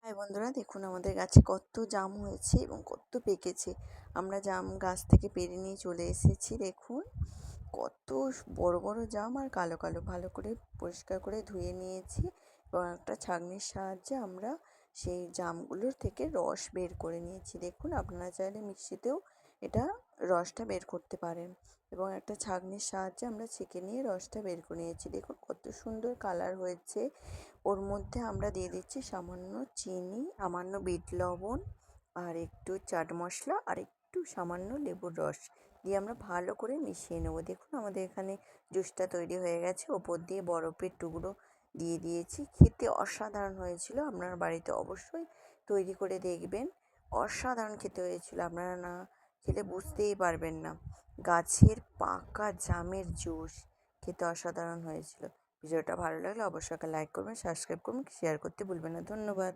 High বন্ধুরা, দেখুন আমাদের গাছে কত জাম হয়েছে এবং কত পেকেছে। আমরা জাম গাছ থেকে পেড়ে নিয়ে চলে এসেছি। দেখুন কত বড় বড় জাম আর কালো কালো। ভালো করে পরিষ্কার করে ধুয়ে নিয়েছি এবং একটা ছাঁকনির সাহায্যে আমরা সেই জামগুলোর থেকে রস বের করে নিয়েছি। দেখুন আপনারা চাইলে মিক্সিতেও এটা রসটা বের করতে পারেন এবং একটা ছাঁকনির সাহায্যে আমরা ছেঁকে নিয়ে রসটা বের করে নিয়েছি। দেখুন কত সুন্দর কালার হয়েছে। ওর মধ্যে আমরা দিয়ে দিচ্ছি সামান্য চিনি, সামান্য বিট লবণ আর একটু চাট মশলা আর একটু সামান্য লেবুর রস দিয়ে আমরা ভালো করে মিশিয়ে নেবো। দেখুন আমাদের এখানে জুসটা তৈরি হয়ে গেছে। ওপর দিয়ে বরফের টুকরো দিয়ে দিয়েছি। খেতে অসাধারণ হয়েছিল। আপনার বাড়িতে অবশ্যই তৈরি করে দেখবেন। অসাধারণ খেতে হয়েছিল। আপনারা না খেলে বুঝতেই পারবেন না। গাছের পাকা জামের জুস খেতে অসাধারণ হয়েছিল। ভিডিওটা ভালো লাগলে অবশ্যই একটা লাইক করবেন, সাবস্ক্রাইব করবেন, শেয়ার করতে ভুলবেন না। ধন্যবাদ।